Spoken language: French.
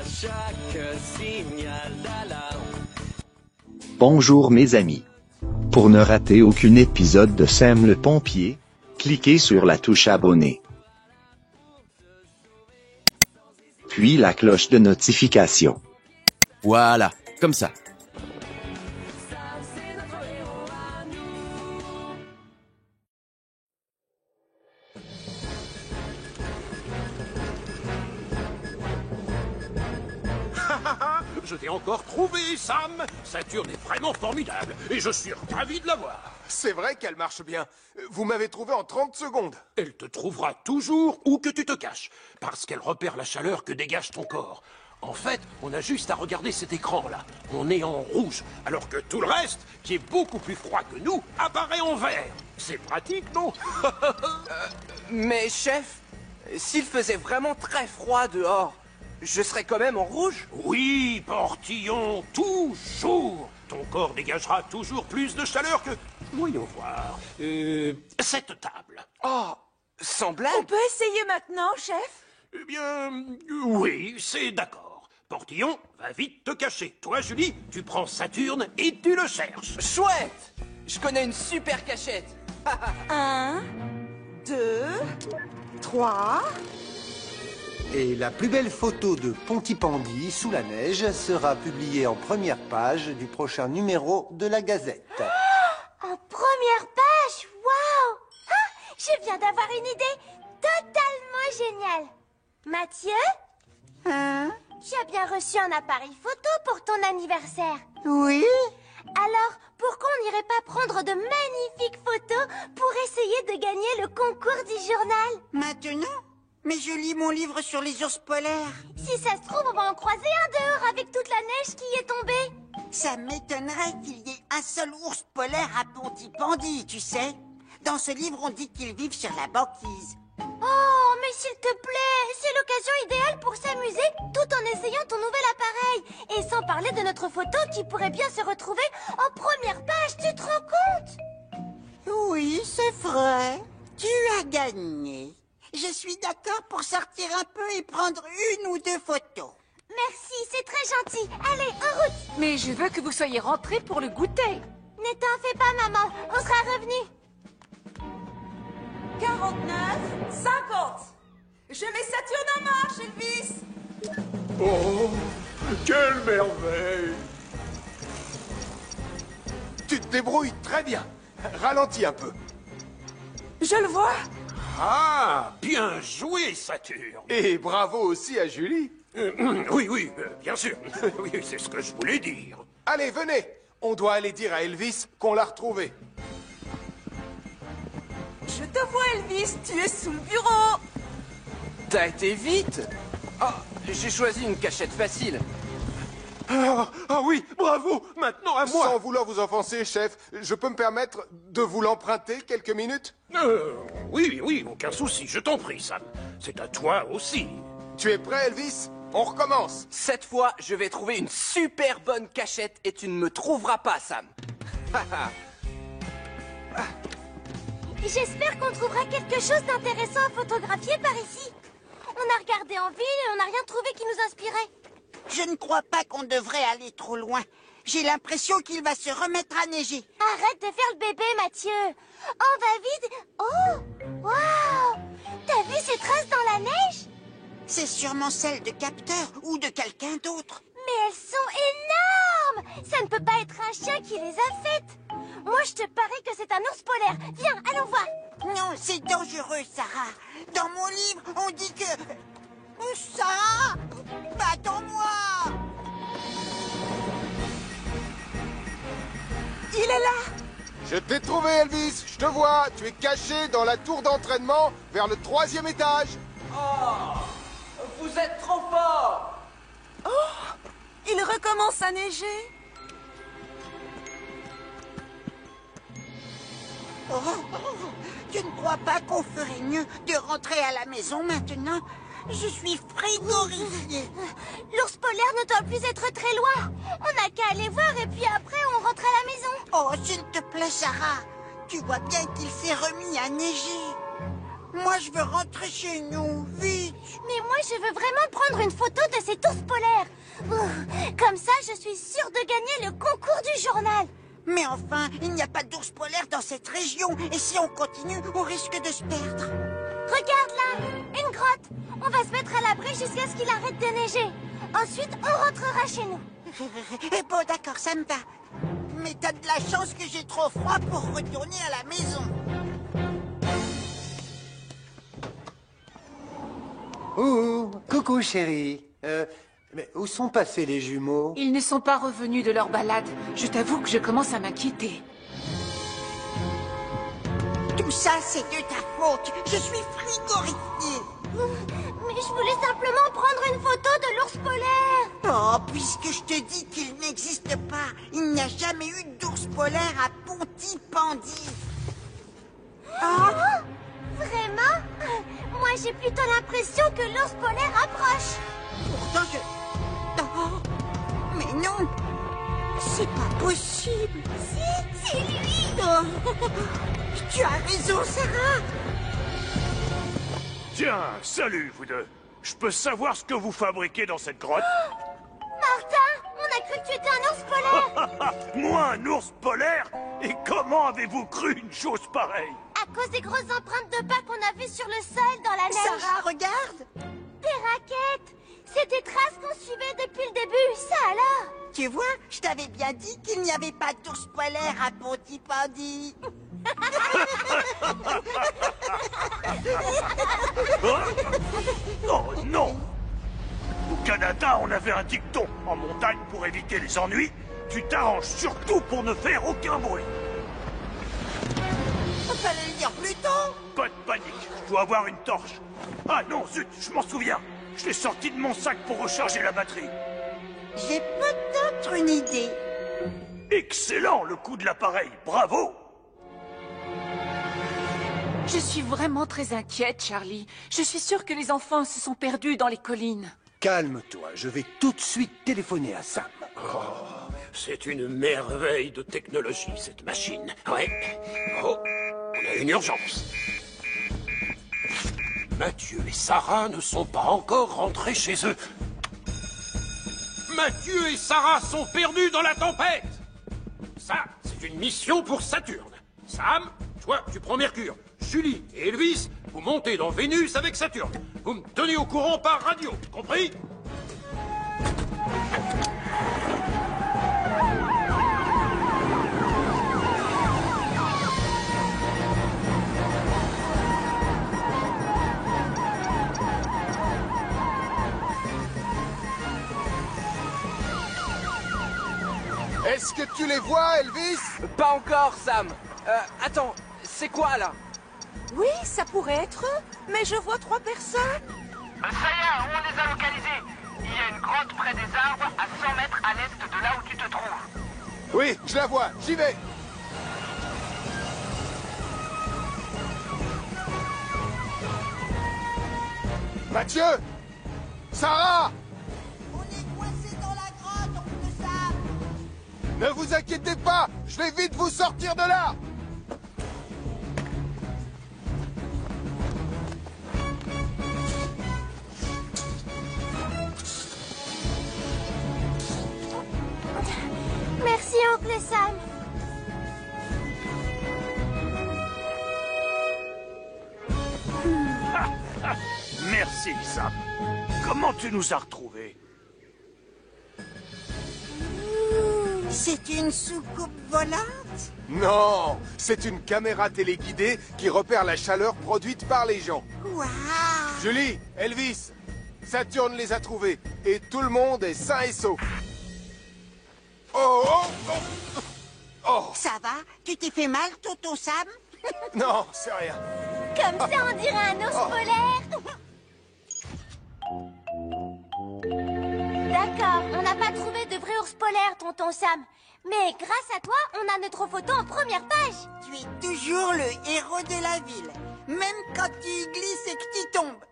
chaque signal d'alarme. Bonjour mes amis. Pour ne rater aucun épisode de Sam le pompier, cliquez sur la touche abonner. Puis la cloche de notification. Voilà, comme ça. Je t'ai encore trouvé, Sam. Saturne est vraiment formidable et je suis ravi de l'avoir. C'est vrai qu'elle marche bien. Vous m'avez trouvé en 30 secondes. Elle te trouvera toujours où que tu te caches, parce qu'elle repère la chaleur que dégage ton corps. En fait, on a juste à regarder cet écran-là. On est en rouge, alors que tout le reste, qui est beaucoup plus froid que nous, apparaît en vert. C'est pratique, non? Mais chef, s'il faisait vraiment très froid dehors, je serais quand même en rouge? Oui, Portillon, toujours. Ton corps dégagera toujours plus de chaleur que... Voyons voir. Cette table. Oh, sans blague? On peut essayer maintenant, chef? Eh bien, oui, c'est d'accord. Portillon, va vite te cacher. Toi, Julie, tu prends Saturne et tu le cherches. Chouette! Je connais une super cachette. 1, 2, 3... Et la plus belle photo de Pontypandy sous la neige sera publiée en première page du prochain numéro de la Gazette. En première page, waouh! Je viens d'avoir une idée totalement géniale. Mathieu? Tu as bien reçu un appareil photo pour ton anniversaire. Oui. Alors, pourquoi on n'irait pas prendre de magnifiques photos pour essayer de gagner le concours du journal? Maintenant? Mais je lis mon livre sur les ours polaires. Si ça se trouve, on va en croiser un dehors avec toute la neige qui est tombée. Ça m'étonnerait qu'il y ait un seul ours polaire à Pontypandy, tu sais. Dans ce livre, on dit qu'ils vivent sur la banquise. Oh, mais s'il te plaît, c'est l'occasion idéale pour s'amuser tout en essayant ton nouvel appareil. Et sans parler de notre photo qui pourrait bien se retrouver en première page, tu te rends compte? Oui, c'est vrai. Tu as gagné. Je suis d'accord pour sortir un peu et prendre une ou deux photos. Merci, c'est très gentil. Allez, en route. Mais je veux que vous soyez rentrés pour le goûter. Ne t'en fais pas, maman. On sera revenus. 49, 50. Je mets Saturne en marche, Elvis. Oh, quelle merveille! Tu te débrouilles très bien. Ralentis un peu. Je le vois. Ah, bien joué, Saturne. Et bravo aussi à Julie. Oui, bien sûr. Oui, c'est ce que je voulais dire. Allez, venez. On doit aller dire à Elvis qu'on l'a retrouvé. Je te vois, Elvis. Tu es sous le bureau. T'as été vite. Oh, j'ai choisi une cachette facile. Ah oui, bravo. Maintenant à moi. Sans vouloir vous offenser, chef, je peux me permettre de vous l'emprunter quelques minutes? Oui, aucun souci, je t'en prie, Sam. C'est à toi aussi. Tu es prêt, Elvis? On recommence. Cette fois, je vais trouver une super bonne cachette et tu ne me trouveras pas, Sam. J'espère qu'on trouvera quelque chose d'intéressant à photographier par ici. On a regardé en ville et on n'a rien trouvé qui nous inspirait. Je ne crois pas qu'on devrait aller trop loin. J'ai l'impression qu'il va se remettre à neiger. Arrête de faire le bébé, Mathieu. On va vite. Oh, waouh! T'as vu ces traces dans la neige? C'est sûrement celle de capteur ou de quelqu'un d'autre. Mais elles sont énormes! Ça ne peut pas être un chien qui les a faites. Moi, je te parie que c'est un ours polaire. Viens, allons voir. Non, c'est dangereux, Sarah. Dans mon livre, on dit que... Sarah! Attends-moi! Il est là. Je t'ai trouvé, Elvis. Je te vois. Tu es caché dans la tour d'entraînement vers le 3e étage. Oh, vous êtes trop fort. Oh, il recommence à neiger. Je ne crois pas qu'on ferait mieux de rentrer à la maison maintenant. Je suis frigorifiée. L'ours polaire ne doit plus être très loin. On n'a qu'à aller voir et puis après on rentre à la maison. Oh, s'il te plaît, Sarah. Tu vois bien qu'il s'est remis à neiger. Moi, je veux rentrer chez nous, vite. Mais moi, je veux vraiment prendre une photo de cet ours polaire. Comme ça, je suis sûre de gagner le concours du journal. Mais enfin, il n'y a pas d'ours polaire dans cette région. Et si on continue, on risque de se perdre. Regarde là, une grotte. On va se mettre à l'abri jusqu'à ce qu'il arrête de neiger. Ensuite, on rentrera chez nous. Bon, d'accord, ça me va. Mais t'as de la chance que j'ai trop froid pour retourner à la maison. Coucou chérie. Mais où sont passés les jumeaux? Ils ne sont pas revenus de leur balade. Je t'avoue que je commence à m'inquiéter. Tout ça, c'est de ta faute. Je suis frigorifié. Mais je voulais simplement prendre une photo de l'ours polaire. Oh, puisque je te dis qu'il n'existe pas, il n'y a jamais eu d'ours polaire à Pontypandy. Oh, vraiment? Moi, j'ai plutôt l'impression que l'ours polaire approche. Pourtant, Oh, mais non, c'est pas possible. Si, c'est lui. Oh, tu as raison, Sarah. Tiens, salut, vous deux. Je peux savoir ce que vous fabriquez dans cette grotte? Martin, on a cru que tu étais un ours polaire. Moi, un ours polaire? Et comment avez-vous cru une chose pareille? À cause des grosses empreintes de pas qu'on a vues sur le sol dans la neige. Sarah, regarde. Des raquettes. C'est des traces qu'on suivait depuis le début, ça alors. Tu vois, je t'avais bien dit qu'il n'y avait pas d'ours polaire à Pontypandy. Oh non! Au Canada, on avait un dicton. En montagne, pour éviter les ennuis, tu t'arranges surtout pour ne faire aucun bruit. Fallait le dire plus tôt. Pas de panique, je dois avoir une torche. Ah non, zut, je m'en souviens. Je l'ai sorti de mon sac pour recharger la batterie. J'ai peut-être une idée. Excellent, le coup de l'appareil. Bravo! Je suis vraiment très inquiète, Charlie. Je suis sûre que les enfants se sont perdus dans les collines. Calme-toi, je vais tout de suite téléphoner à Sam. Oh, c'est une merveille de technologie, cette machine. Ouais. Oh, on a une urgence. Mathieu et Sarah ne sont pas encore rentrés chez eux. Mathieu et Sarah sont perdus dans la tempête. Ça, c'est une mission pour Saturne. Sam, toi, tu prends Mercure. Julie et Elvis, vous montez dans Vénus avec Saturne. Vous me tenez au courant par radio, compris? Est-ce que tu les vois, Elvis? Pas encore, Sam. Attends, c'est quoi là? Oui, ça pourrait être eux, mais je vois 3 personnes. Ça y est, on les a localisés. Il y a une grotte près des arbres, à 100 mètres à l'est de là où tu te trouves. Oui, je la vois, j'y vais. Mathieu? Sarah? On est coincés dans la grotte, oncle Sam. Ne vous inquiétez pas, je vais vite vous sortir de là. Merci, oncle Sam. Merci, Sam. Comment tu nous as retrouvés? C'est une soucoupe volante? Non, c'est une caméra téléguidée qui repère la chaleur produite par les gens. Waouh! Julie, Elvis, Saturne les a trouvés et tout le monde est sain et sauf. Oh, oh, oh, oh. Ça va? Tu t'es fait mal, Toto Sam? Non, c'est rien. Comme ça, on dirait un ours polaire. D'accord, on n'a pas trouvé de vrai ours polaire, tonton Sam. Mais grâce à toi, on a notre photo en première page. Tu es toujours le héros de la ville. Même quand tu glisses et que tu tombes.